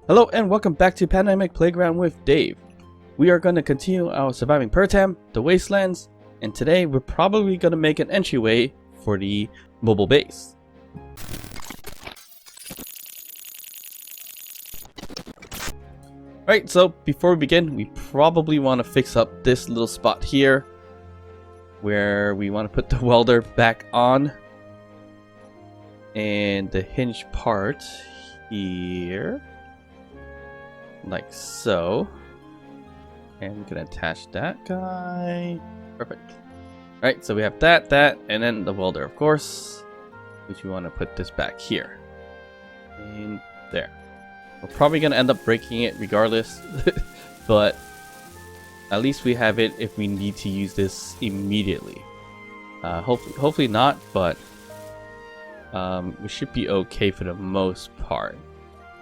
Hello and welcome back to Pandemic Playground with Dave. We are going to continue our surviving Pertam, the Wastelands, and today we're probably going to make an entryway for the mobile base. Alright, so before we begin, we probably want to fix up this little spot here where we want to put the welder back on. And the hinge part here. Like so. And we can attach that guy. Perfect. Alright, so we have that, and then the welder, of course. Which we want to put this back here. And there. We're probably going to end up breaking it regardless. But at least we have it if we need to use this immediately. Hopefully not, but we should be okay for the most part.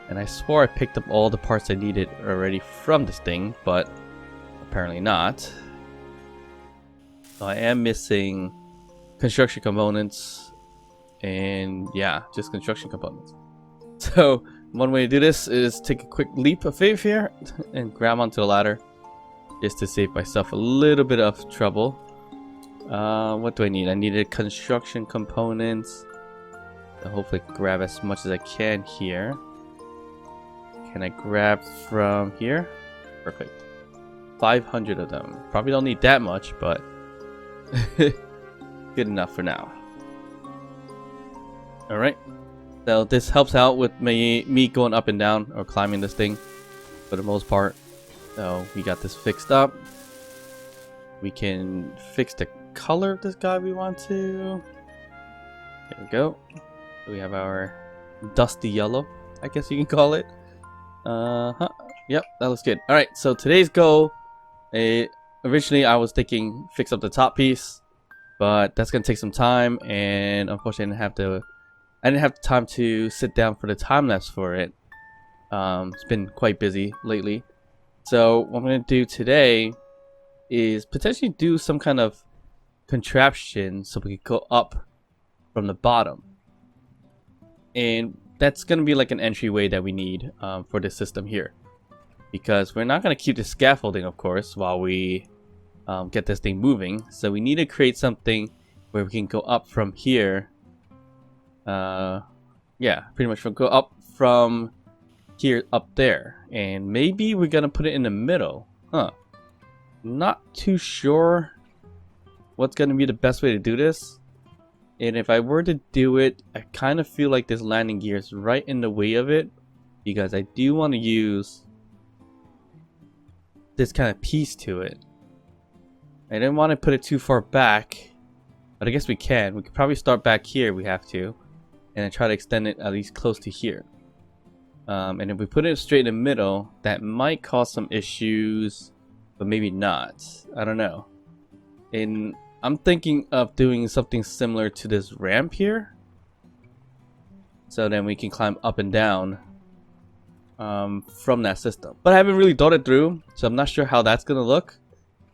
And I swore I picked up all the parts I needed already from this thing, but apparently not. So I am missing construction components, and yeah, just construction components. So one way to do this is take a quick leap of faith here and grab onto the ladder just to save myself a little bit of trouble. What do I need? I needed construction components. So hopefully grab as much as I can here. Can I grab from here? Perfect. 500 of them. Probably don't need that much, but good enough for now. Alright. So this helps out with me going up and down or climbing this thing for the most part. So we got this fixed up. We can fix the color of this guy we want to. There we go. We have our dusty yellow, I guess you can call it. Yep, that looks good. Alright, so today's goal, originally I was thinking fix up the top piece, but that's gonna take some time, and unfortunately I didn't have time to sit down for the time lapse for it. It's been quite busy lately. So what I'm gonna do today is potentially do some kind of contraption so we can go up from the bottom. And that's going to be like an entryway that we need for this system here. Because we're not going to keep the scaffolding, of course, while we get this thing moving. So we need to create something where we can go up from here. Yeah, pretty much go up from here up there. And maybe we're going to put it in the middle. Not too sure what's going to be the best way to do this. And if I were to do it, I kind of feel like this landing gear is right in the way of it. Because I do want to use this kind of piece to it. I didn't want to put it too far back. But I guess we can. We could probably start back here, we have to. And then try to extend it at least close to here. And if we put it straight in the middle, that might cause some issues. But maybe not. I don't know. And I'm thinking of doing something similar to this ramp here. So then we can climb up and down from that system. But I haven't really thought it through, so I'm not sure how that's going to look.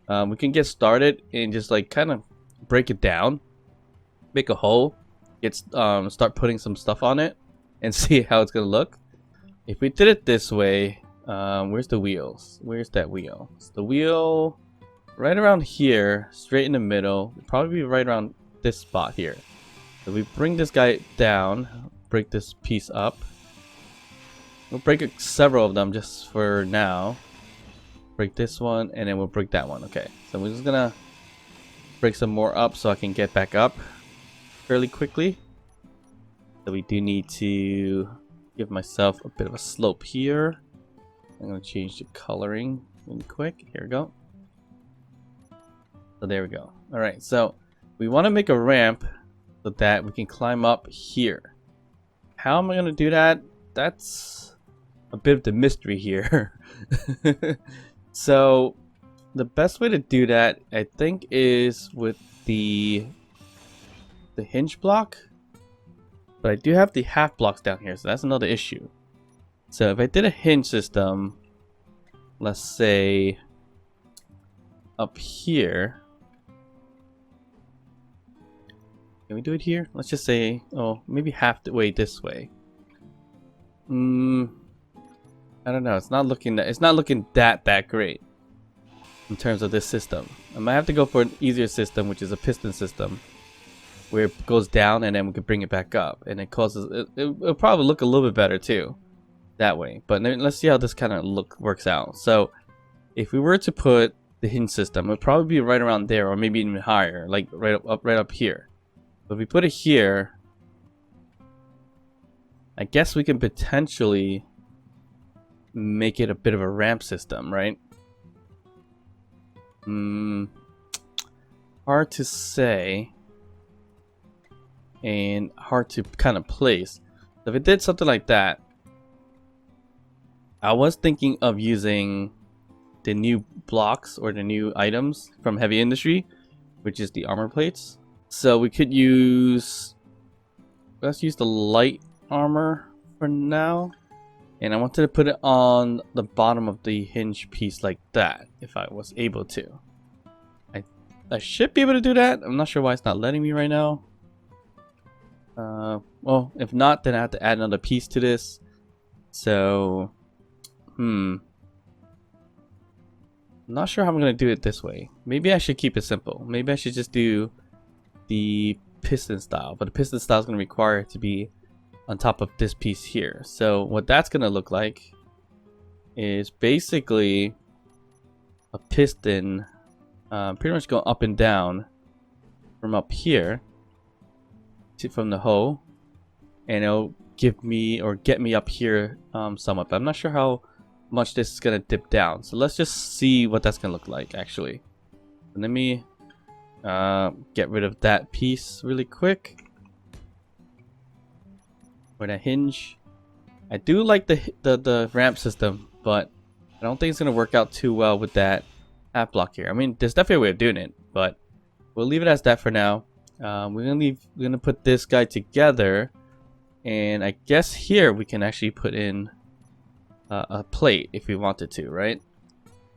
We can get started and just like kind of break it down. Make a hole. Start putting some stuff on it and see how it's going to look. If we did it this way, where's the wheels? Where's that wheel? It's the wheel right around here, straight in the middle. Probably right around this spot here. So we bring this guy down, break this piece up. We'll break several of them just for now. Break this one, and then we'll break that one. Okay, so we're just gonna break some more up so I can get back up fairly quickly. So we do need to give myself a bit of a slope here. I'm gonna change the coloring really quick. Here we go. So there we go. Alright, so we want to make a ramp so that we can climb up here. How am I going to do that? That's a bit of the mystery here. So the best way to do that, I think, is with the hinge block. But I do have the half blocks down here, so that's another issue. So if I did a hinge system, let's say up here. Can we do it here? Let's just say, oh, maybe half the way this way. I don't know. It's not looking that great in terms of this system. I might have to go for an easier system, which is a piston system, where it goes down and then we can bring it back up, and it causes it'll probably look a little bit better too that way. But let's see how this kind of works out. So if we were to put the hinge system, it would probably be right around there, or maybe even higher, like right up here. But if we put it here, I guess we can potentially make it a bit of a ramp system, right? Hard to say and hard to kind of place. So if it did something like that, I was thinking of using the new blocks or the new items from heavy industry, which is the armor plates. So we could use, let's use the light armor for now. And I wanted to put it on the bottom of the hinge piece like that, if I was able to. I should be able to do that. I'm not sure why it's not letting me right now. Well, if not, then I have to add another piece to this. So, I'm not sure how I'm going to do it this way. Maybe I should keep it simple. Maybe I should just do the piston style. But the piston style is going to require it to be on top of this piece here. So what that's going to look like is basically a piston pretty much going up and down from up here from the hole, and it'll give me or get me up here somewhat, but I'm not sure how much this is gonna dip down. So let's just see what that's gonna look like actually. Let me get rid of that piece really quick for that hinge. I do like the ramp system, but I don't think it's gonna work out too well with that half block here. I mean, there's definitely a way of doing it, but we'll leave it as that for now. We're gonna put this guy together, and I guess here we can actually put in a plate if we wanted to, right?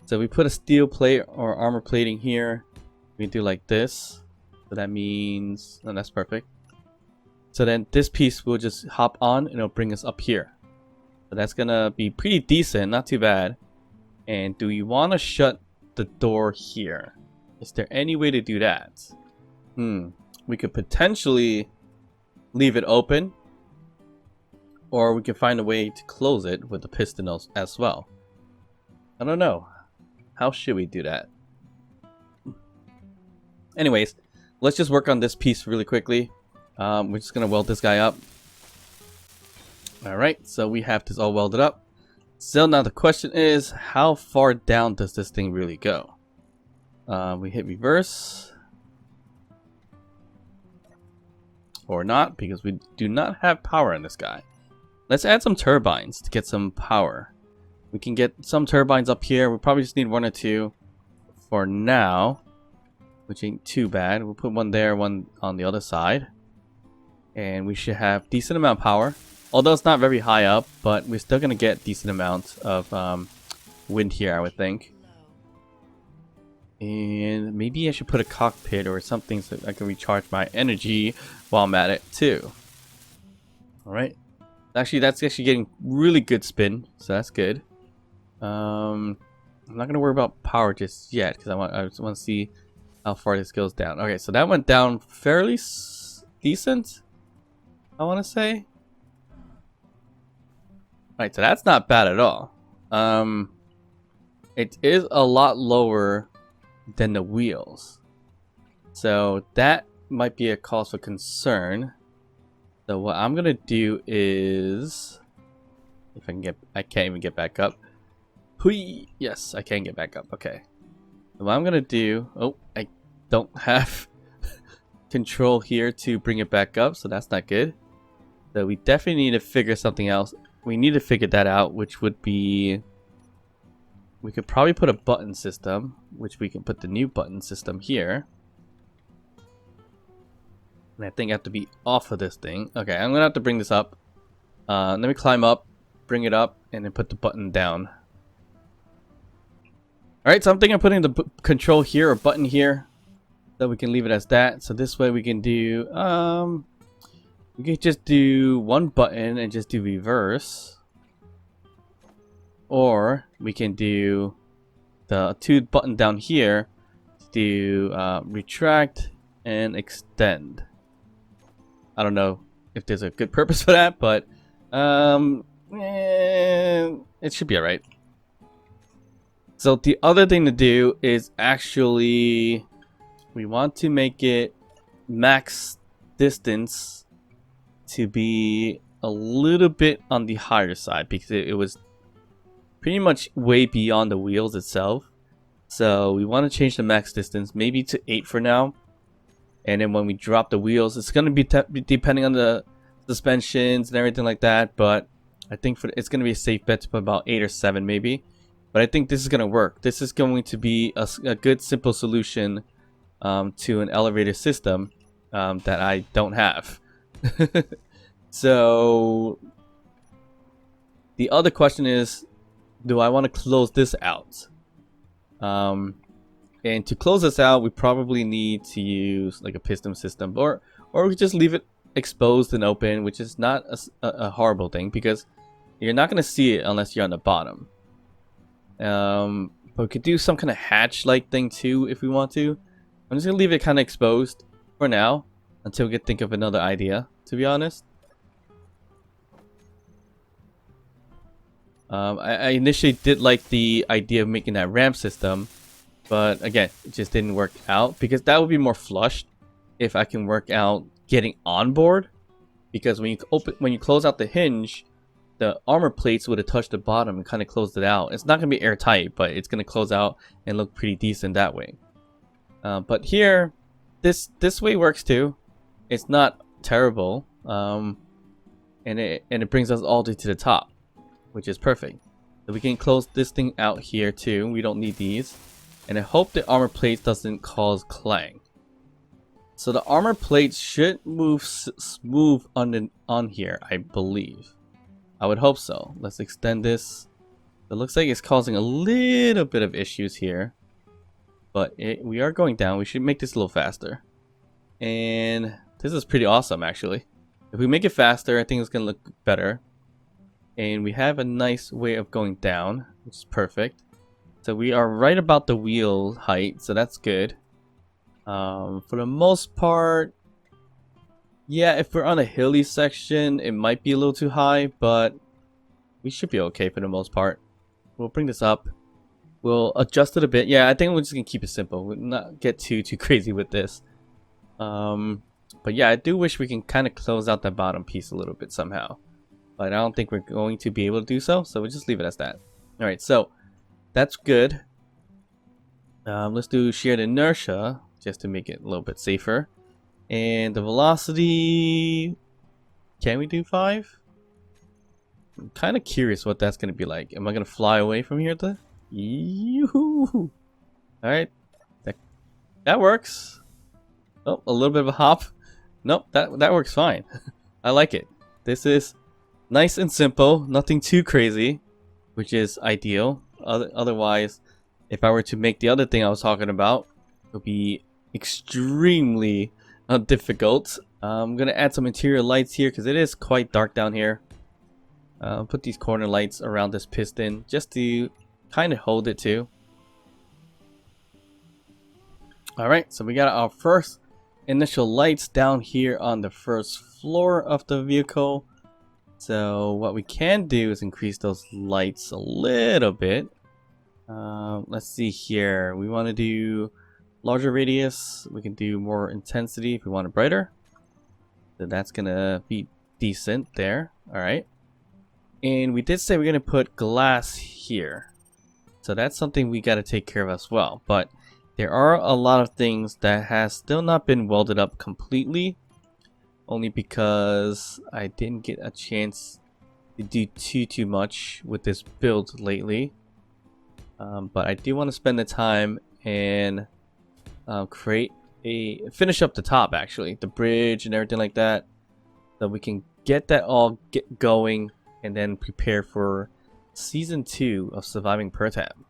So we put a steel plate or armor plating here. We can do like this. So that means, oh, that's perfect. So then this piece will just hop on and it'll bring us up here. So that's gonna be pretty decent, not too bad. And do we want to shut the door here? Is there any way to do that? We could potentially leave it open, or we can find a way to close it with the piston as well. I don't know. How should we do that? Anyways, let's just work on this piece really quickly. We're just gonna weld this guy up. Alright, so we have this all welded up. So now the question is, how far down does this thing really go? We hit reverse. Or not, because we do not have power in this guy. Let's add some turbines to get some power. We can get some turbines up here. We probably just need one or two for now, which ain't too bad. We'll put one there, one on the other side, and we should have decent amount of power. Although it's not very high up, but we're still gonna get decent amount of wind here, I would think. And maybe I should put a cockpit or something so I can recharge my energy while I'm at it too. Alright. Actually, that's actually getting really good spin, so that's good. I'm not gonna worry about power just yet because I just want to see how far this goes down. Okay, so that went down fairly decent, I want to say. Alright, so that's not bad at all. It is a lot lower than the wheels, so that might be a cause for concern. So what I'm gonna do is, if I can get, I can't even get back up. Hui! Yes, I can get back up. Okay. So what I'm gonna do, oh, I don't have control here to bring it back up, so that's not good. So we definitely need to figure something else. We need to figure that out, which would be, we could probably put a button system, which we can put the new button system here. And I think I have to be off of this thing. Okay, I'm gonna have to bring this up. Let me climb up, bring it up, and then put the button down. Alright, so I'm thinking of putting the control here, or button here, so we can leave it as that. So this way we can do, we can just do one button and just do reverse. or we can do the 2 button down here to do retract and extend. I don't know if there's a good purpose for that, but it should be alright. So the other thing to do is actually we want to make it max distance to be a little bit on the higher side, because it was pretty much way beyond the wheels itself. So we want to change the max distance maybe to 8 for now. And then when we drop the wheels, it's going to be depending on the suspensions and everything like that. But I think it's going to be a safe bet to put about 8 or 7 maybe. But I think this is going to work. This is going to be a good, simple solution to an elevator system that I don't have. So the other question is, do I want to close this out? And to close this out, we probably need to use like a piston system, or we just leave it exposed and open, which is not a horrible thing, because you're not going to see it unless you're on the bottom. But we could do some kind of hatch-like thing too if we want to. I'm just going to leave it kind of exposed for now until we can think of another idea, to be honest. I initially did like the idea of making that ramp system, but again, it just didn't work out, because that would be more flushed if I can work out getting on board. Because when you close out the hinge, the armor plates would have touched the bottom and kind of closed it out. It's not going to be airtight, but it's going to close out and look pretty decent that way. But here, this way works too. It's not terrible, and it brings us all the way to the top, which is perfect. So we can close this thing out here too. We don't need these. And I hope the armor plate doesn't cause clang. So the armor plate should move smooth on here, I believe. I would hope so. Let's extend this. It looks like it's causing a little bit of issues here. But we are going down. We should make this a little faster. And this is pretty awesome, actually. If we make it faster, I think it's going to look better. And we have a nice way of going down, which is perfect. So we are right about the wheel height, so that's good. For the most part, yeah, if we're on a hilly section, it might be a little too high, but we should be okay for the most part. We'll bring this up. We'll adjust it a bit. Yeah, I think we're just gonna keep it simple. We'll not get too crazy with this. But yeah, I do wish we can kind of close out that bottom piece a little bit somehow. But I don't think we're going to be able to do so, so we'll just leave it as that. Alright, so that's good. Let's do shared inertia, just to make it a little bit safer. And the velocity, can we do 5? I'm kind of curious what that's going to be like. Am I going to fly away from here to? Yoo-hoo! Alright, that works. Oh, a little bit of a hop. Nope, that works fine. I like it. This is nice and simple, nothing too crazy, which is ideal. Otherwise, if I were to make the other thing I was talking about, it would be extremely difficult. I'm going to add some interior lights here because it is quite dark down here. Put these corner lights around this piston just to kind of hold it too. Alright, so we got our first initial lights down here on the first floor of the vehicle. So what we can do is increase those lights a little bit. Let's see here. We want to do larger radius. We can do more intensity if we want it brighter. So that's gonna be decent there. Alright. And we did say we're gonna put glass here. So that's something we gotta take care of as well. But there are a lot of things that has still not been welded up completely. Only because I didn't get a chance to do too much with this build lately. But I do want to spend the time and finish up the top, actually, the bridge and everything like that, so we can get that all going and then prepare for season 2 of Surviving Pertam.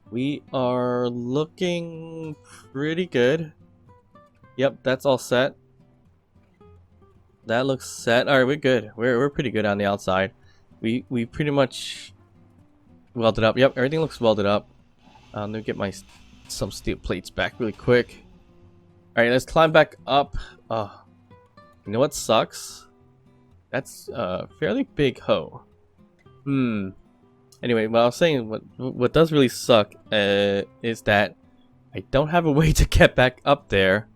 We are looking pretty good. Yep, that's all set. That looks set. All right, we're good. We're pretty good on the outside. We pretty much welded up. Yep, everything looks welded up. Let me get my some steel plates back really quick. All right, let's climb back up. You know what sucks? That's a fairly big hoe. Anyway, what I was saying, what does really suck is that I don't have a way to get back up there.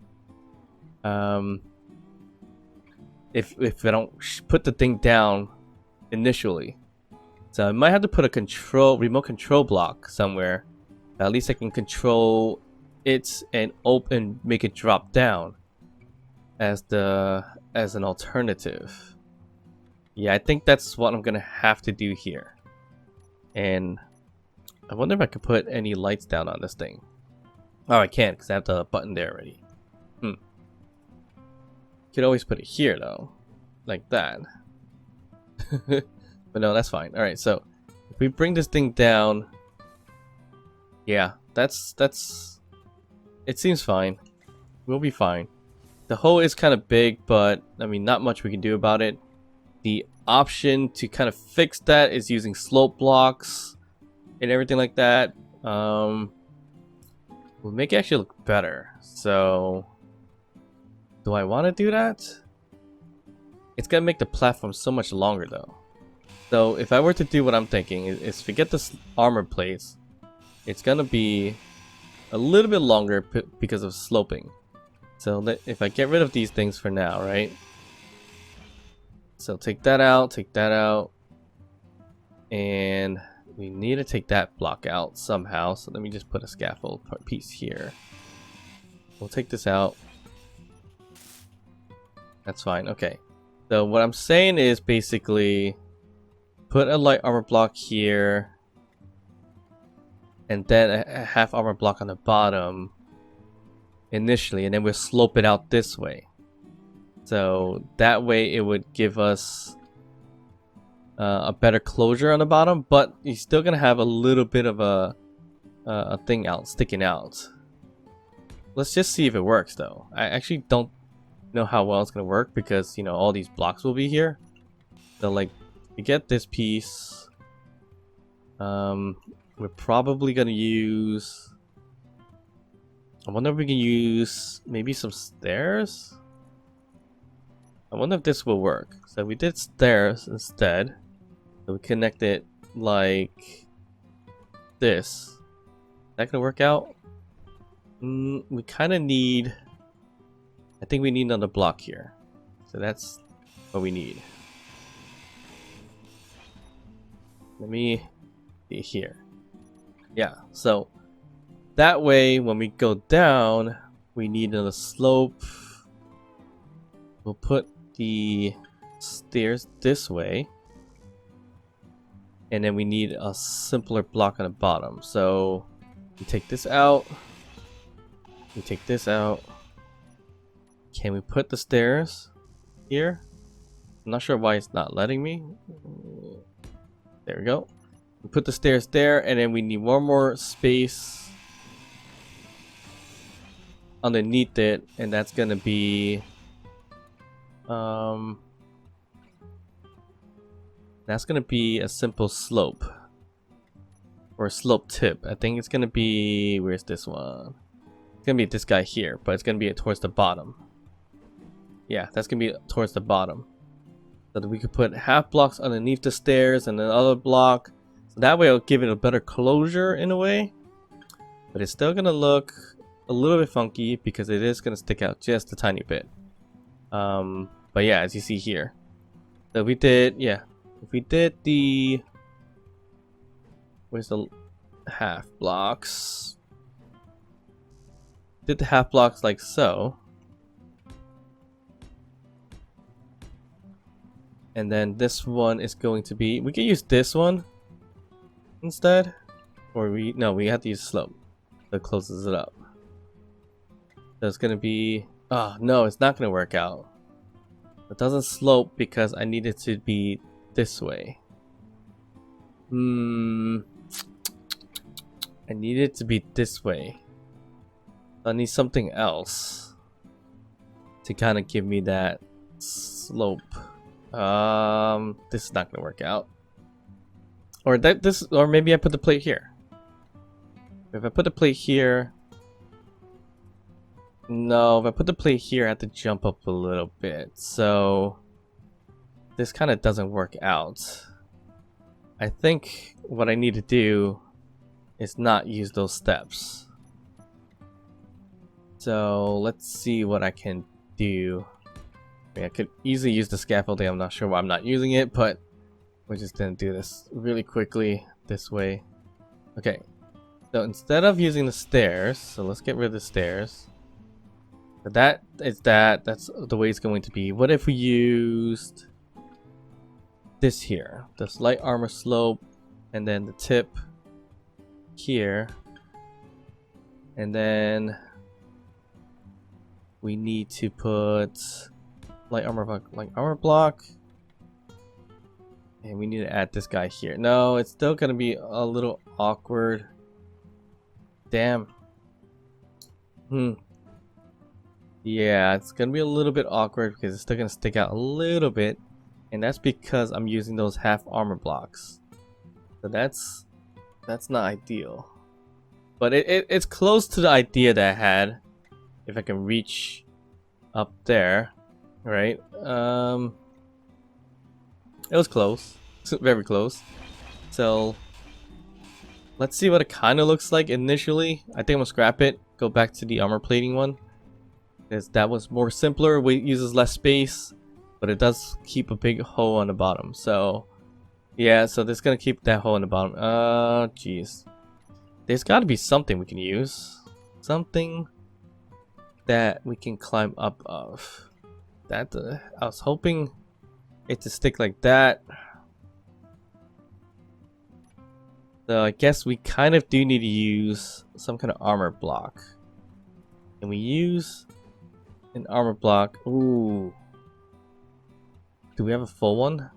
If I don't put the thing down initially, so I might have to put a remote control block somewhere. At least I can control it and open, make it drop down as an alternative. Yeah, I think that's what I'm gonna have to do here. And I wonder if I could put any lights down on this thing. Oh, I can't because I have the button there already. Could always put it here though, like that. But no, that's fine. All right, so if we bring this thing down, yeah, that's it seems fine. We'll be fine. The hole is kind of big, but I mean, not much we can do about it. The option to kind of fix that is using slope blocks and everything like that. Will make it actually look better. So, do I want to do that? It's gonna make the platform so much longer though. So if I were to do what I'm thinking is forget this armor plates, it's gonna be a little bit longer because of sloping. So if I get rid of these things for now, right? So take that out, and we need to take that block out somehow. So let me just put a scaffold piece here. We'll take this out. That's fine, okay. So what I'm saying is basically put a light armor block here and then a half armor block on the bottom initially, and then we'll slope it out this way. So that way it would give us a better closure on the bottom, but you're still gonna have a little bit of a thing sticking out. Let's just see if it works though. I actually don't know how well it's gonna work because, you know, all these blocks will be here. So like, we get this piece. We're probably gonna use, I wonder if we can use maybe some stairs. I wonder if this will work. So we did stairs instead. So we connect it like this. Is that gonna work out? We kind of need, I think we need another block here. So that's what we need. Let me see here. Yeah, so that way when we go down, we need another slope. We'll put the stairs this way. And then we need a simpler block on the bottom. So we take this out. We take this out. Can we put the stairs here? I'm not sure why it's not letting me. There we go. We put the stairs there, and then we need one more space underneath it, and that's gonna be that's gonna be a simple slope or a slope tip. I think it's gonna be, where's this one? It's gonna be this guy here, but it's gonna be towards the bottom. Yeah, that's gonna be towards the bottom. So that we could put half blocks underneath the stairs and another block. So that way it'll give it a better closure in a way. But it's still gonna look a little bit funky because it is gonna stick out just a tiny bit. But yeah, as you see here. So we did, yeah. If we did the, where's the half blocks? Did the half blocks like so. And then this one is going to be, we can use this one instead. Or we have to use slope. That closes it up. So it's gonna be, oh no, it's not gonna work out. It doesn't slope because I need it to be this way. I need it to be this way. I need something else to kind of give me that slope. This is not gonna work out. Or or maybe I put the plate here. If I put the plate here, no, if I put the plate here, I have to jump up a little bit. So this kind of doesn't work out. I think what I need to do is not use those steps. So let's see what I can do. I mean, I could easily use the scaffolding. I'm not sure why I'm not using it, but we're just gonna do this really quickly this way. Okay, so instead of using the stairs, so let's get rid of the stairs. But that's the way it's going to be. What if we used this here, this light armor slope, and then the tip here, and then we need to put light armor block, and we need to add this guy here. No, it's still gonna be a little awkward. Damn. Yeah, it's gonna be a little bit awkward because it's still gonna stick out a little bit, and that's because I'm using those half armor blocks. So that's not ideal, but it's close to the idea that I had. If I can reach up there, right? It was close, very close. So let's see what it kind of looks like initially. I think I'm gonna scrap it, go back to the armor plating one, because that was more simpler. It uses less space, but it does keep a big hole on the bottom. So yeah, so this is gonna keep that hole in the bottom. Jeez, there's got to be something we can use, something that we can climb up of. That I was hoping it to stick like that. So I guess we kind of do need to use some kind of armor block. Can we use an armor block? Ooh. Do we have a full one?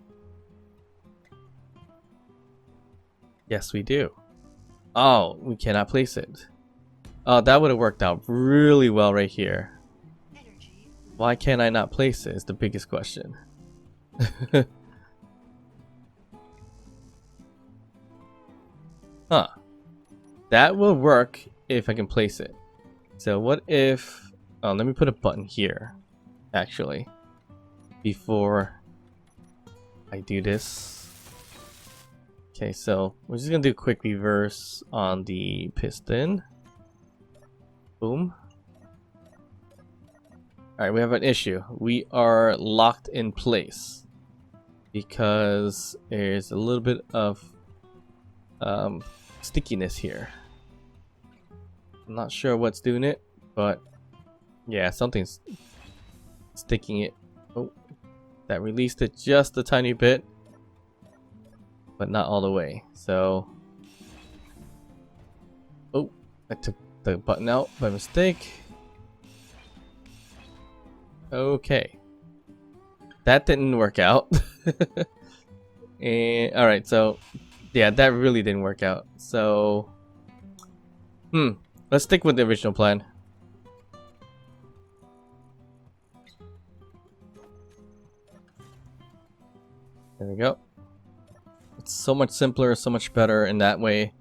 Yes, we do. Oh, we cannot place it. Oh, that would have worked out really well right here. Why can't I not place it is the biggest question. Huh. That will work if I can place it. So what if... Oh, let me put a button here, actually, before I do this. Okay, so we're just gonna do a quick reverse on the piston. Boom. Alright, we have an issue. We are locked in place because there's a little bit of stickiness here. I'm not sure what's doing it, but yeah, something's sticking it. Oh, That released it just a tiny bit, but not all the way. So, oh, I took the button out by mistake. Okay, that didn't work out. And all right, so yeah, that really didn't work out. So, let's stick with the original plan. There we go. It's so much simpler, so much better in that way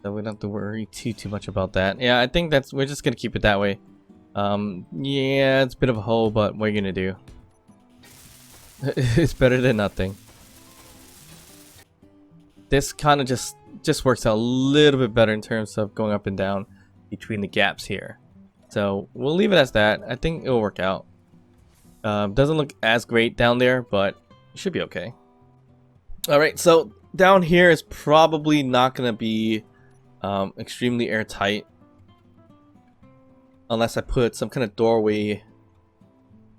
that we don't have to worry too much about that. Yeah, I think we're just gonna keep it that way. Yeah, it's a bit of a hole, but what are you gonna do? It's better than nothing. This kind of just works out a little bit better in terms of going up and down between the gaps here. So we'll leave it as that. I think it'll work out. Doesn't look as great down there, but it should be okay. Alright, so down here is probably not going to be extremely airtight. Unless I put some kind of doorway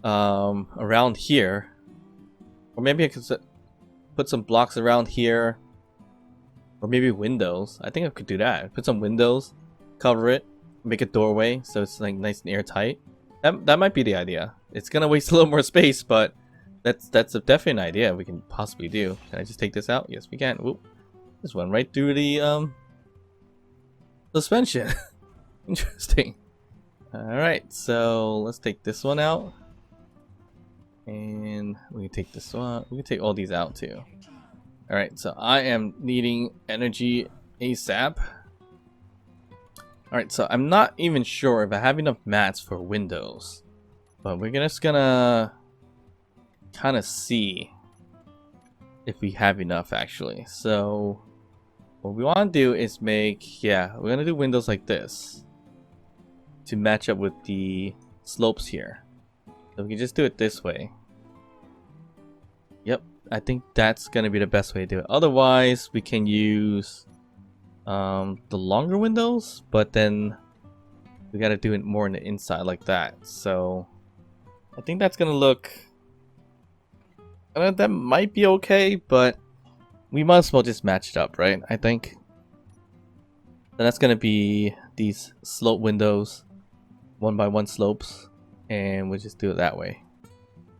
around here. Or maybe I could put some blocks around here. Or maybe windows. I think I could do that. Put some windows, cover it, make a doorway so it's like nice and airtight. That might be the idea. It's going to waste a little more space, but that's definitely an idea we can possibly do. Can I just take this out? Yes, we can. Whoop. This went right through the suspension. Interesting. Alright, so let's take this one out. And we can take this one. We can take all these out too. Alright, so I am needing energy ASAP. Alright, so I'm not even sure if I have enough mats for windows. But we're just gonna kind of see if we have enough actually. So what we want to do is make, yeah, we're gonna do windows like this to match up with the slopes here. So we can just do it this way. Yep, I think that's gonna be the best way to do it. Otherwise we can use the longer windows, but then we gotta do it more in the inside like that. So I think that's gonna look, that might be okay, but we might as well just match it up, right? I think. And that's gonna be these slope windows, 1x1 slopes, and we'll just do it that way.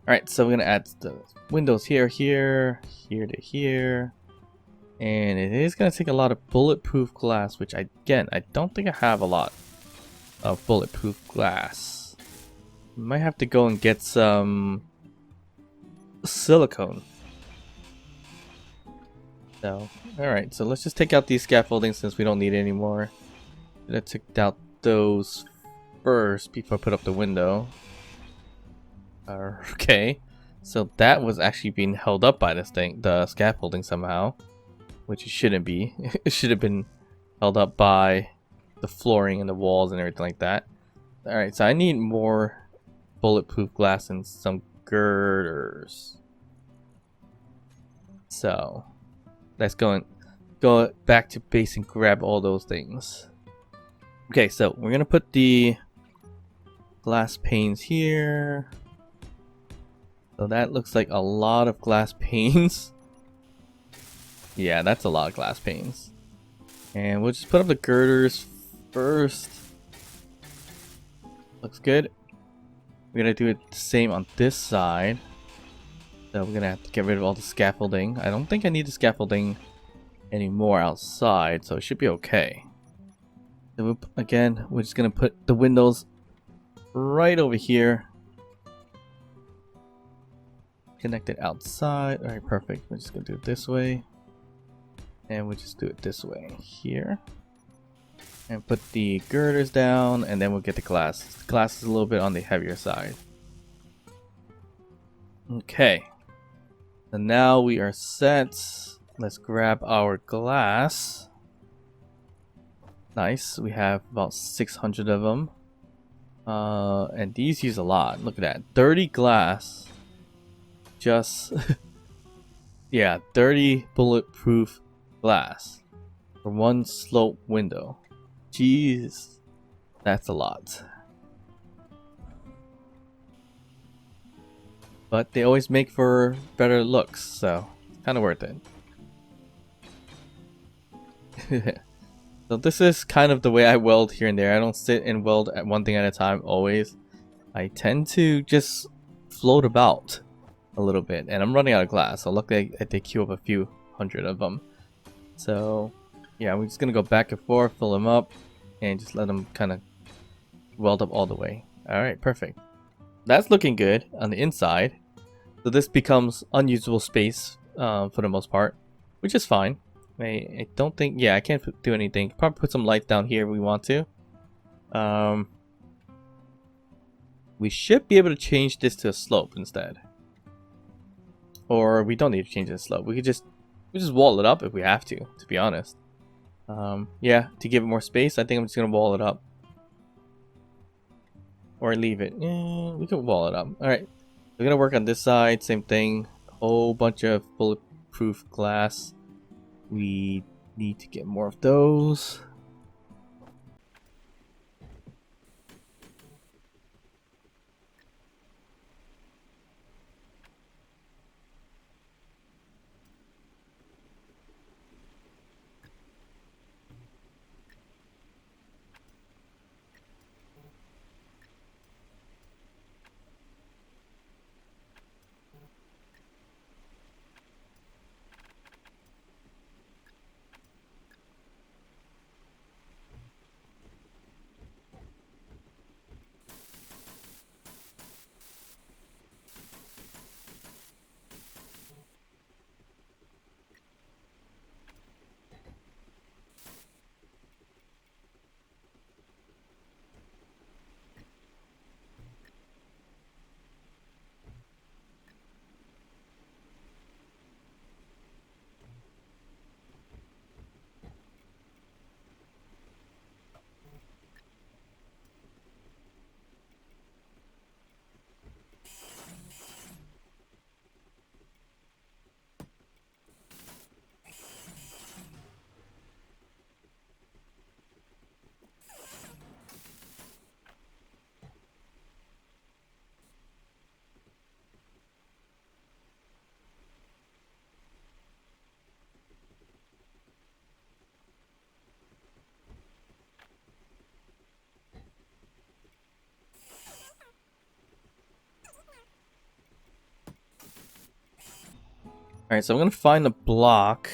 Alright, so we're gonna add the windows here, here to here. And it is gonna take a lot of bulletproof glass, which I don't think I have a lot of bulletproof glass. Might have to go and get some silicone. So, alright, so let's just take out these scaffoldings since we don't need it anymore. Let's take out those first before I put up the window. Okay, so that was actually being held up by this thing, the scaffolding somehow, which it shouldn't be. It should have been held up by the flooring and the walls and everything like that. Alright, so I need more bulletproof glass and some girders. So let's go back to base and grab all those things. Okay, so we're gonna put the glass panes here. So that looks like a lot of glass panes. Yeah, that's a lot of glass panes. And we'll just put up the girders first. Looks good. We're gonna do it the same on this side. So we're gonna have to get rid of all the scaffolding. I don't think I need the scaffolding anymore outside, so it should be okay. So again, we're just gonna put the windows right over here. Connected outside. Alright, perfect. We're just gonna do it this way. And we'll just do it this way here. And put the girders down, and then we'll get the glass. The glass is a little bit on the heavier side. Okay. So now we are set. Let's grab our glass. Nice. We have about 600 of them. And these use a lot. Look at that. 30 glass. Just... yeah, 30 bulletproof glass for one slope window. Jeez, that's a lot. but they always make for better looks, so kind of worth it. So this is kind of the way I weld here and there. I don't sit and weld at one thing at a time always. I tend to just float about a little bit, and I'm running out of glass, so luckily I did queue up a few hundred of them. So yeah, we're just gonna go back and forth, fill them up, and just let them kind of weld up all the way. Alright, perfect. That's looking good on the inside. So this becomes unusable space for the most part, which is fine. I don't think, yeah, I can't do anything. Probably put some lights down here if we want to. We should be able to change this to a slope instead. Or we don't need to change the slope. We just wall it up if we have to be honest. Yeah, to give it more space, I think I'm just gonna wall it up. Or leave it. Yeah, we can wall it up. Alright. We're gonna work on this side, same thing. Whole bunch of bulletproof glass. We need to get more of those. Alright, so I'm gonna find a block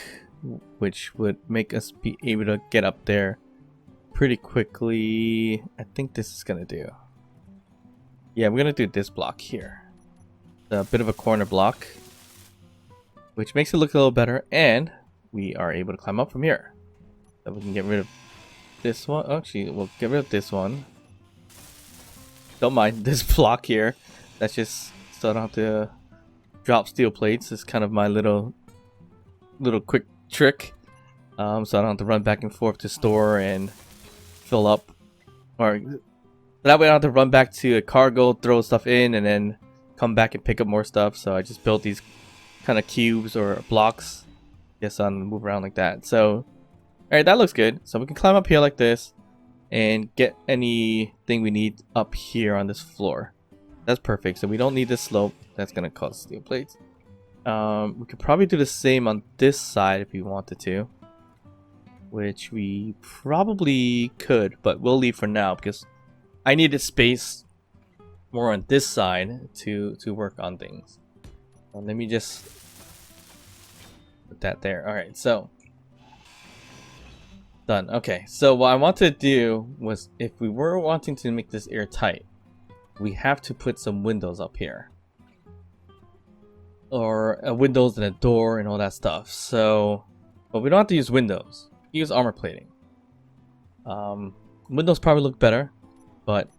which would make us be able to get up there pretty quickly. I think this is gonna do. Yeah, we're gonna do this block here. A bit of a corner block, which makes it look a little better, and we are able to climb up from here. So we can get rid of this one. Actually, we'll get rid of this one. Don't mind this block here. That's just so I don't have to drop steel plates. It's kind of my little quick trick, so I don't have to run back and forth to store and fill up, or that way I don't have to run back to a cargo, throw stuff in, and then come back and pick up more stuff. So I just built these kind of cubes or blocks, yes, on move around like that. So alright, that looks good. So we can climb up here like this and get anything we need up here on this floor. That's perfect. So we don't need this slope. That's gonna cause steel plates. We could probably do the same on this side if we wanted to, which we probably could, but we'll leave for now because I needed space more on this side to work on things. Let me just put that there. All right, so done. Okay, so what I wanted to do was, if we were wanting to make this airtight, we have to put some windows up here, or windows and a door and all that stuff. So, but we don't have to use windows. We use armor plating. Windows probably look better, but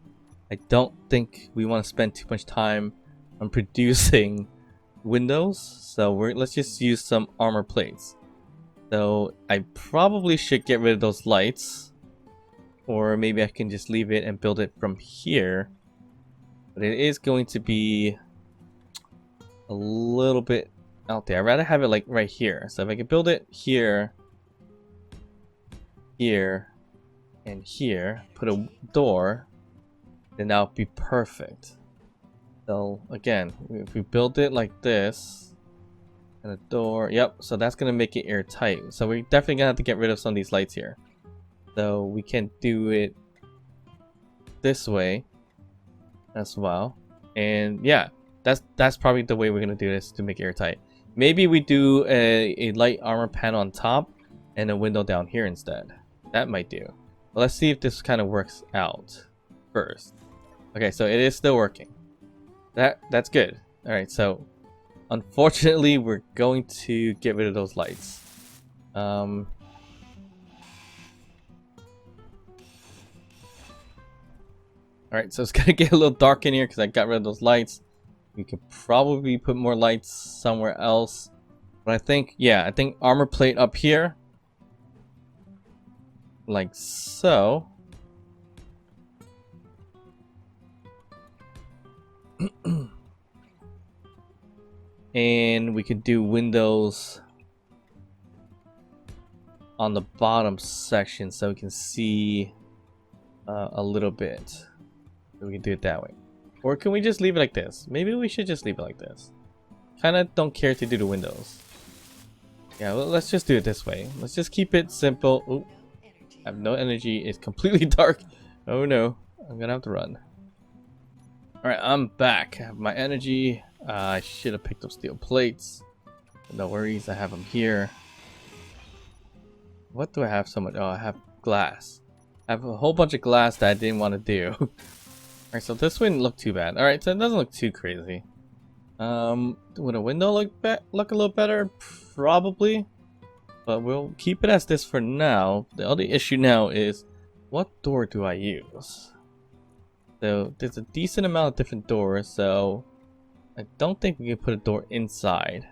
I don't think we want to spend too much time on producing windows. So let's just use some armor plates. So I probably should get rid of those lights, or maybe I can just leave it and build it from here. But it is going to be a little bit out there. I'd rather have it like right here. So if I could build it here, here, and here, put a door, then that would be perfect. So again, if we build it like this, and a door, yep, so that's gonna make it airtight. So we're definitely gonna have to get rid of some of these lights here. So we can do it this way as well. And yeah, that's probably the way we're gonna do this to make it airtight. Maybe we do a light armor panel on top and a window down here instead. That might do. But let's see if this kind of works out first. Okay, so it is still working. That's good. Alright, so unfortunately we're going to get rid of those lights. Alright, so it's gonna get a little dark in here because I got rid of those lights. We could probably put more lights somewhere else. But I think, yeah, I think armor plate up here. Like so. And we could do windows on the bottom section so we can see a little bit. So we can do it that way. Or can we just leave it like this? Maybe we should just leave it like this. Kind of don't care to do the windows. Yeah, well, let's just do it this way. Let's just keep it simple. Ooh, I have no energy. It's completely dark. Oh no, I'm gonna have to run. Alright, I'm back. I have my energy. I should have picked up steel plates. No worries, I have them here. What do I have so much? Oh, I have glass. I have a whole bunch of glass that I didn't want to do. Alright, so this wouldn't look too bad. Alright, so it doesn't look too crazy. Would a window look a little better? Probably. But we'll keep it as this for now. The only issue now is, what door do I use? So there's a decent amount of different doors, so I don't think we can put a door inside.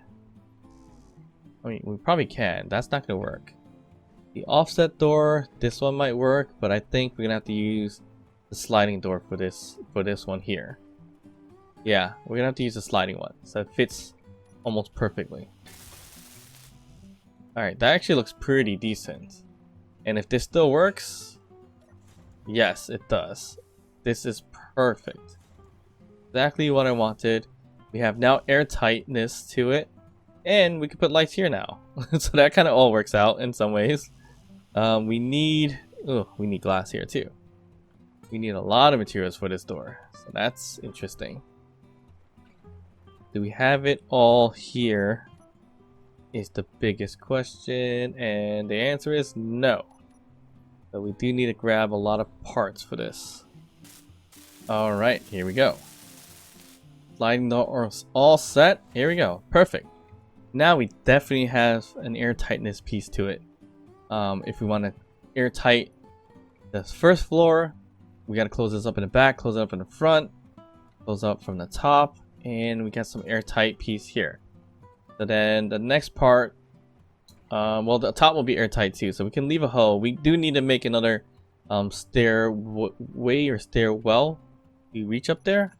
I mean, we probably can. That's not gonna work. The offset door, this one might work, but I think we're gonna have to use the sliding door for this one here. Yeah, we're gonna have to use the sliding one, so it fits almost perfectly. Alright, that actually looks pretty decent. And if this still works, yes, it does. This is perfect. Exactly what I wanted. We have now airtightness to it. And we can put lights here now. So that kind of all works out in some ways. We need glass here too. We need a lot of materials for this door. So that's interesting. Do we have it all here? Is the biggest question. And the answer is no. So we do need to grab a lot of parts for this. Alright, here we go. Sliding door all set. Here we go. Perfect. Now we definitely have an airtightness piece to it. If we want to airtight this first floor, we got to close this up in the back, close it up in the front, close up from the top, and we got some airtight piece here. So then the next part, well, the top will be airtight too, so we can leave a hole. We do need to make another stairway or stairwell. We reach up there.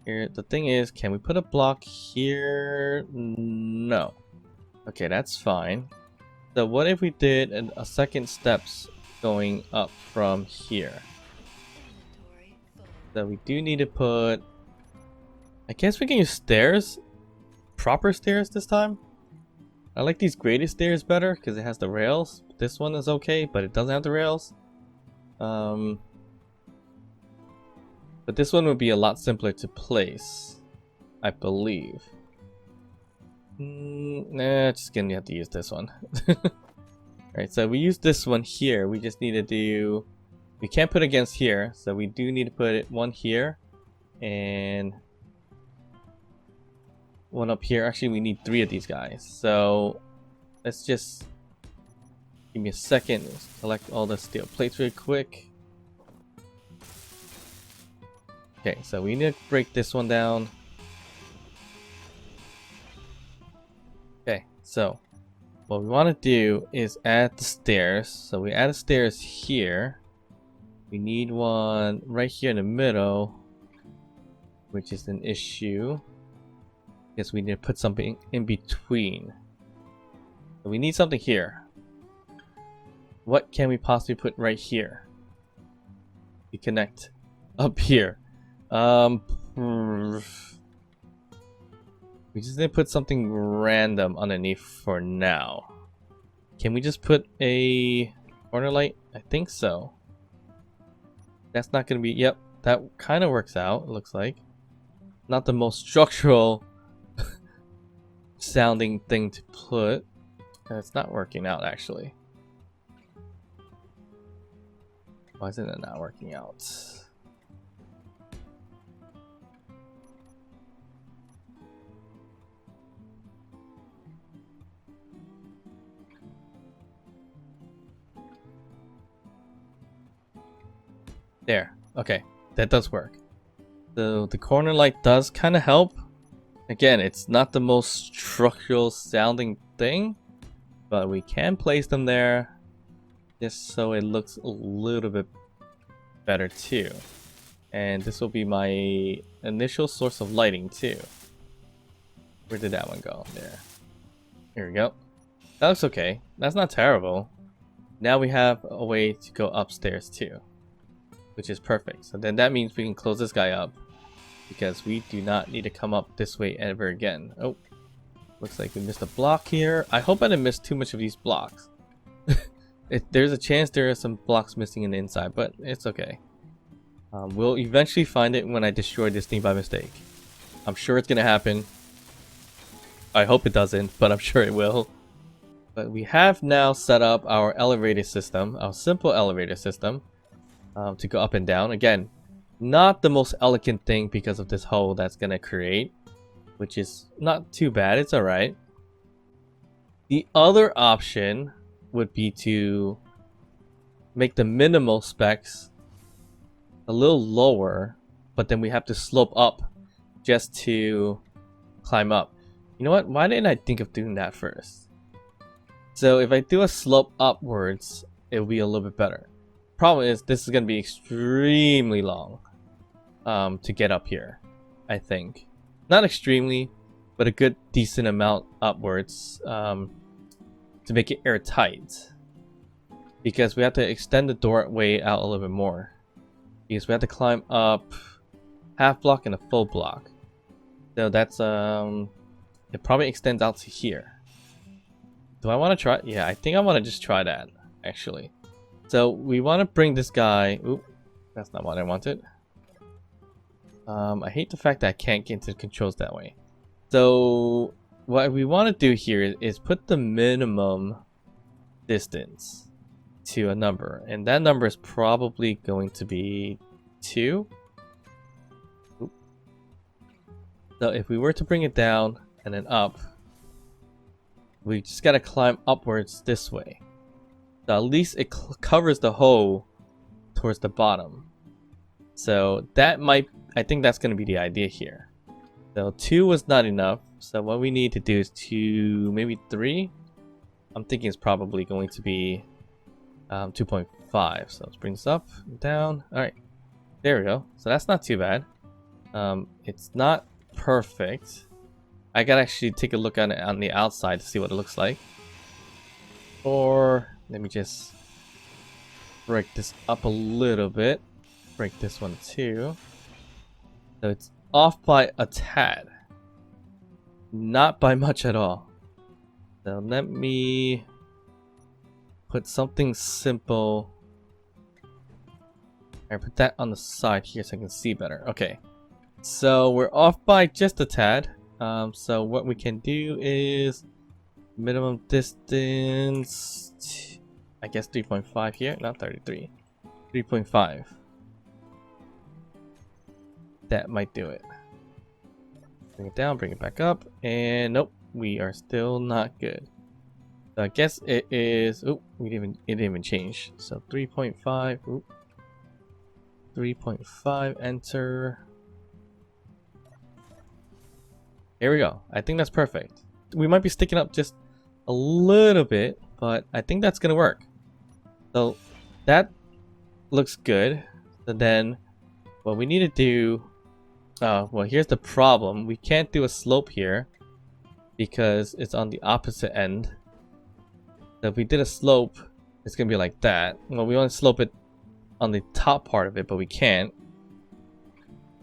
Here, the thing is, can we put a block here? No. Okay, that's fine. So what if we did a second steps going up from here? So we do need to put, I guess we can use stairs. Proper stairs this time. I like these graded stairs better because it has the rails. This one is okay, but it doesn't have the rails. But this one would be a lot simpler to place, I believe. Nah, just gonna have to use this one. Alright, so we use this one here. We just need to do... We can't put against here, so we do need to put one here. And one up here. Actually, we need 3 of these guys. So let's just... Give me a second. Select all the steel plates real quick. Okay, so we need to break this one down. Okay, so what we want to do is add the stairs. So we add the stairs here. We need one right here in the middle, which is an issue. Guess we need to put something in between. So we need something here. What can we possibly put right here to connect up here? We just need to put something random underneath for now. Can we just put a corner light? I think so. That's not gonna be, yep, that kind of works out, it looks like. Not the most structural sounding thing to put. And it's not working out actually. Why isn't it not working out? There. Okay. That does work. So the corner light does kind of help. Again, it's not the most structural sounding thing, but we can place them there just so it looks a little bit better too. And this will be my initial source of lighting too. Where did that one go? There. Here we go. That looks okay. That's not terrible. Now we have a way to go upstairs too, which is perfect. So then that means we can close this guy up because we do not need to come up this way ever again. Oh, looks like we missed a block here. I hope I didn't miss too much of these blocks. There's a chance there are some blocks missing in the inside, but it's okay. We'll eventually find it when I destroy this thing by mistake. I'm sure it's gonna happen. I hope it doesn't, but I'm sure it will. But we have now set up our elevator system, our simple elevator system, to go up and down. Again, not the most elegant thing because of this hole that's gonna create, which is not too bad, it's alright. The other option would be to make the minimal specs a little lower, but then we have to slope up just to climb up. You know what? Why didn't I think of doing that first? So if I do a slope upwards, it'll be a little bit better. Problem is, this is going to be extremely long to get up here, I think. Not extremely, but a good decent amount upwards to make it airtight. Because we have to extend the doorway out a little bit more. Because we have to climb up half block and a full block. So that's, it probably extends out to here. Do I want to try? Yeah, I think I want to just try that, actually. So we want to bring this guy. Oop, that's not what I wanted. I hate the fact that I can't get into the controls that way. So what we want to do here is put the minimum distance to a number, and that number is probably going to be 2. Oop. So if we were to bring it down and then up, we just gotta climb upwards this way. So at least it covers the hole towards the bottom. So that might, I think that's gonna be the idea here. So 2 was not enough. So what we need to do is 2, maybe 3. I'm thinking it's probably going to be 2.5. So let's bring this up and down. All right, there we go. So that's not too bad. It's not perfect. I gotta actually take a look at it on the outside to see what it looks like. Or let me just break this up a little bit. Break this one too. So it's off by a tad. Not by much at all. So let me put something simple. I put that on the side here so I can see better. Okay. So we're off by just a tad. So what we can do is minimum distance, I guess 3.5 here, not 33, 3.5. That might do it. Bring it down, bring it back up, and nope, we are still not good. So I guess it is, oh, it didn't even change. So 3.5, 3.5, enter. Here we go. I think that's perfect. We might be sticking up just a little bit, but I think that's gonna work. So that looks good. So then what we need to do, well, here's the problem. We can't do a slope here because it's on the opposite end. So if we did a slope, it's gonna be like that. Well, we want to slope it on the top part of it, but we can't.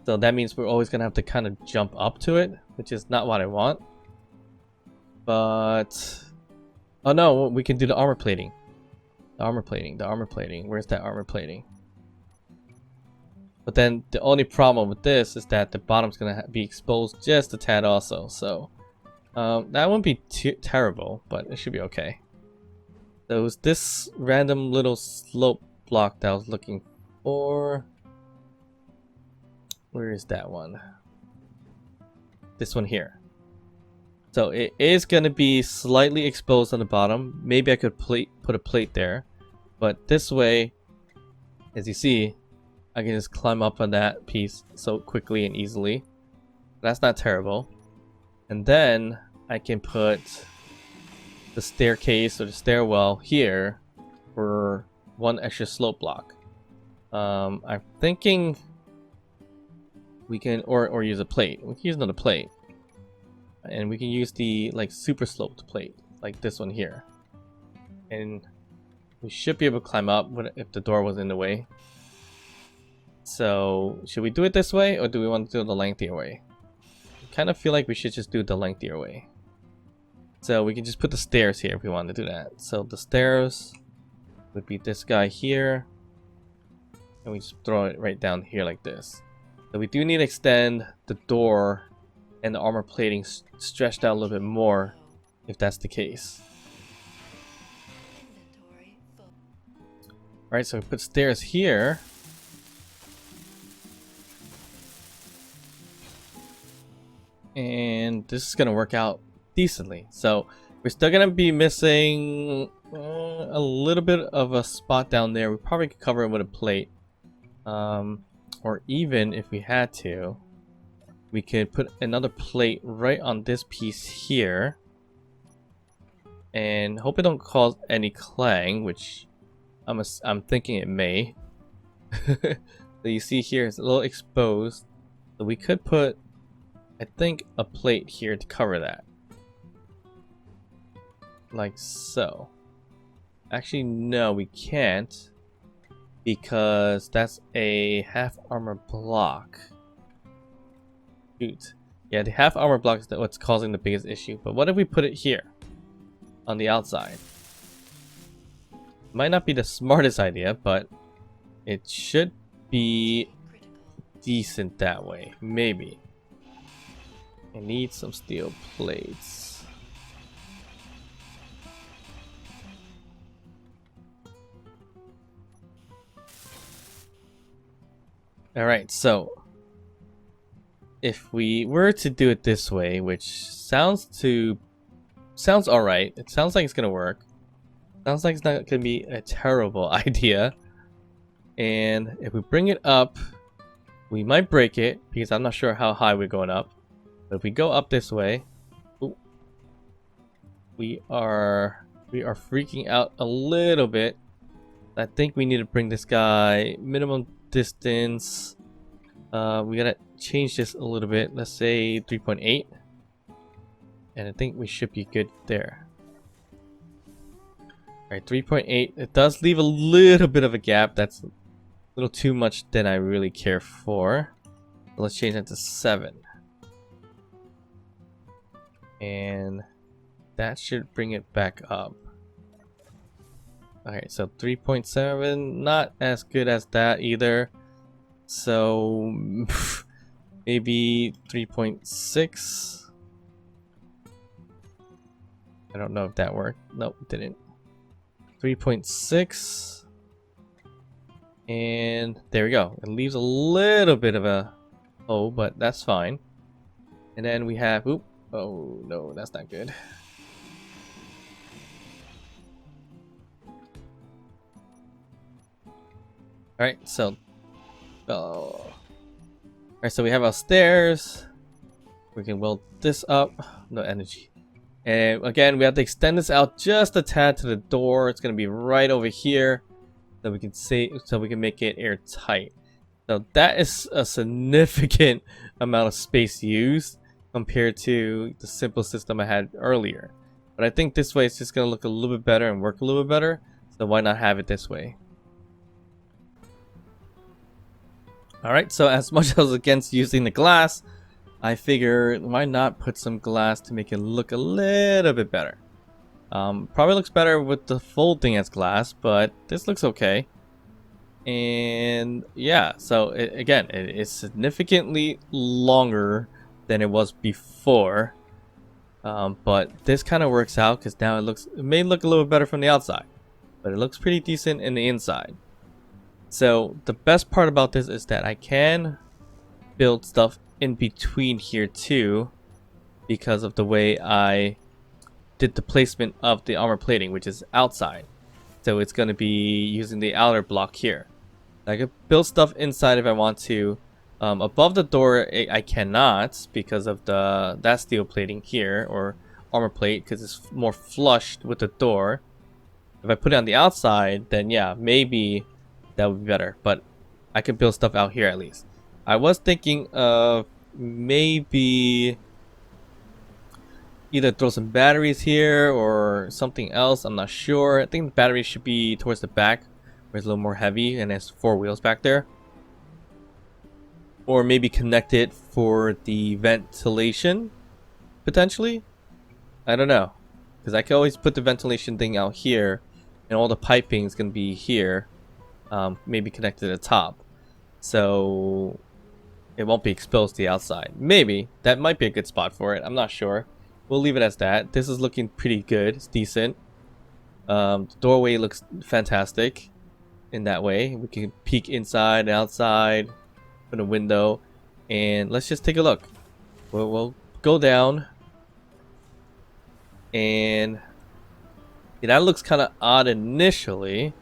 So that means we're always gonna have to kind of jump up to it, which is not what I want. But oh no, we can do the armor plating. The armor plating. Where's that armor plating? But then the only problem with this is that the bottom's gonna be exposed just a tad also. So that wouldn't be too terrible, but it should be okay. So it was this random little slope block that I was looking for. Where is that one? This one here. So it is going to be slightly exposed on the bottom. Maybe I could put a plate there. But this way, as you see, I can just climb up on that piece so quickly and easily. That's not terrible. And then I can put the staircase or the stairwell here for one extra slope block. I'm thinking we can or use a plate. We can use another plate, and we can use the like super sloped plate like this one here, and we should be able to climb up if the door was in the way. So should we do it this way, or do we want to do it the lengthier way? I kind of feel like we should just do it the lengthier way. So we can just put the stairs here if we want to do that. So the stairs would be this guy here, and we just throw it right down here like this. So we do need to extend the door and the armor plating stretched out a little bit more if that's the case. Alright, so we put stairs here. And this is going to work out decently. So we're still going to be missing a little bit of a spot down there. We probably could cover it with a plate. Or even if we had to, we could put another plate right on this piece here. And hope it don't cause any clang, which I'm thinking it may. So you see here it's a little exposed. So we could put, I think, a plate here to cover that. Like so. Actually, no, we can't. Because that's a half armor block. Shoot. Yeah, the half armor block is what's causing the biggest issue. But what if we put it here? On the outside. Might not be the smartest idea, but it should be decent that way. Maybe. I need some steel plates. Alright, so if we were to do it this way, which sounds alright, it sounds like it's gonna work. Sounds like it's not gonna be a terrible idea. And if we bring it up, we might break it because I'm not sure how high we're going up. But if we go up this way, ooh, we are freaking out a little bit. I think we need to bring this guy minimum distance. We gotta change this a little bit. Let's say 3.8, and I think we should be good there. Alright, 3.8. It does leave a little bit of a gap. That's a little too much than I really care for. Let's change that to 7. And that should bring it back up. Alright, so 3.7, not as good as that either. So maybe 3.6. I don't know if that worked. Nope, it didn't. 3.6. And there we go. It leaves a little bit of a hole, but that's fine. And then we have, oop, oh no, that's not good. Alright, so alright, so we have our stairs. We can weld this up. No energy. And again, we have to extend this out just a tad to the door. It's gonna be right over here, so we can make it airtight. So that is a significant amount of space used compared to the simple system I had earlier. But I think this way it's just gonna look a little bit better and work a little bit better. So why not have it this way? Alright, so as much as I was against using the glass, I figure why not put some glass to make it look a little bit better. Probably looks better with the full thing as glass, but this looks okay. And yeah, so again, it is significantly longer than it was before. But this kind of works out because now it may look a little better from the outside, but it looks pretty decent in the inside. So the best part about this is that I can build stuff in between here too, because of the way I did the placement of the armor plating, which is outside. So it's going to be using the outer block here. I could build stuff inside if I want to. Above the door, I cannot because of that steel plating here, or armor plate, because it's more flushed with the door. If I put it on the outside, then yeah, maybe that would be better. But I could build stuff out here at least. I was thinking of maybe either throw some batteries here or something else. I'm not sure. I think the batteries should be towards the back, where it's a little more heavy and has 4 wheels back there. Or maybe connect it for the ventilation, potentially. I don't know, because I can always put the ventilation thing out here, and all the piping is going to be here. Maybe connected to the top, so it won't be exposed to the outside. Maybe that might be a good spot for it. I'm not sure. We'll leave it as that. This is looking pretty good. It's decent. The doorway looks fantastic in that way. We can peek inside and outside. Put a window, and let's just take a look. We'll go down, and yeah, that looks kind of odd initially,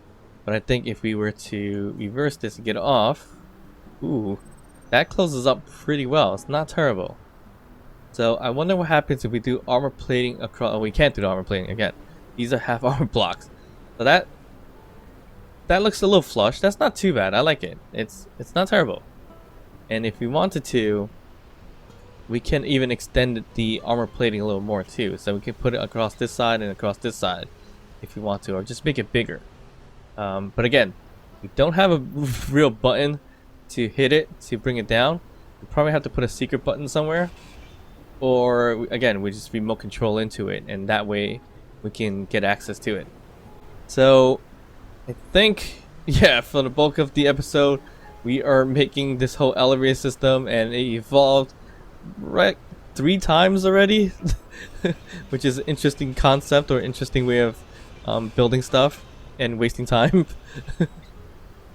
but I think if we were to reverse this and get off, ooh, that closes up pretty well. It's not terrible. So I wonder what happens if we do armor plating across. Oh, we can't do the armor plating again. These are half armor blocks, so that looks a little flush. That's not too bad. I like it. It's not terrible. And if we wanted to, we can even extend the armor plating a little more too. So we can put it across this side and across this side if we want to, or just make it bigger. But again, we don't have a real button to hit it to bring it down. We probably have to put a secret button somewhere. Or again, we just remote control into it, and that way we can get access to it. So I think, yeah, for the bulk of the episode, we are making this whole elevator system, and it evolved right 3 times already, which is an interesting concept or interesting way of building stuff and wasting time.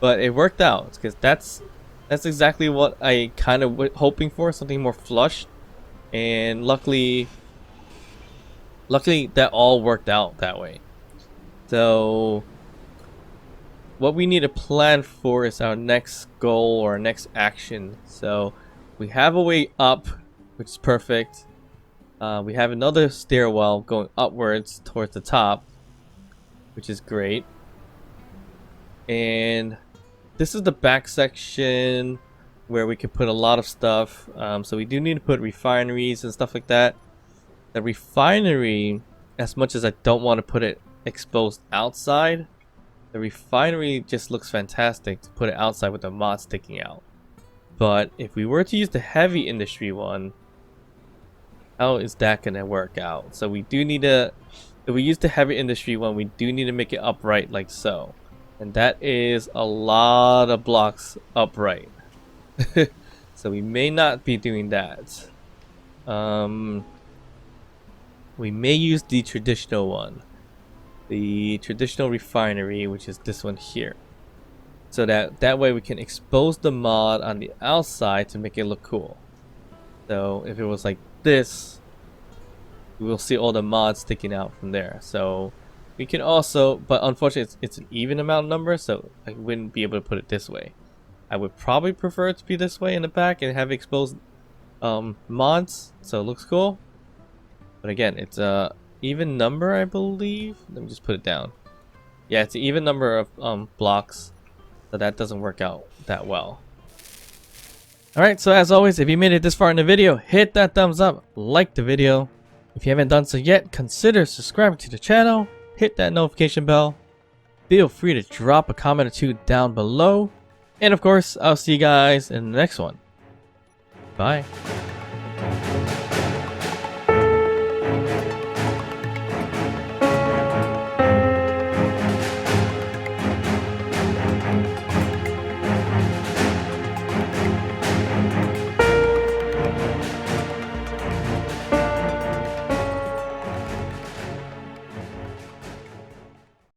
But it worked out because that's exactly what I kind of was hoping for, something more flush, and luckily that all worked out that way. So what we need to plan for is our next goal or next action. So we have a way up, which is perfect. We have another stairwell going upwards towards the top, which is great. And this is the back section where we can put a lot of stuff. So we do need to put refineries and stuff like that. The refinery, as much as I don't want to put it exposed outside, the refinery just looks fantastic to put it outside with the mod sticking out. But if we were to use the heavy industry one, how is that going to work out? So we do need to, if we use the heavy industry one, we do need to make it upright like so. And that is a lot of blocks upright. So we may not be doing that. We may use the traditional one. The traditional refinery, which is this one here, so that way we can expose the mod on the outside to make it look cool. So if it was like this, we will see all the mods sticking out from there. So we can also, but unfortunately it's an even amount number, so I wouldn't be able to put it this way. I would probably prefer it to be this way in the back and have exposed mods, so it looks cool. But again, it's a even number, I believe. Let me just put it down. Yeah, it's an even number of blocks, so that doesn't work out that well. Alright, so as always, if you made it this far in the video, hit that thumbs up, like the video. If you haven't done so yet, consider subscribing to the channel, hit that notification bell. Feel free to drop a comment or two down below. And of course, I'll see you guys in the next one. Bye.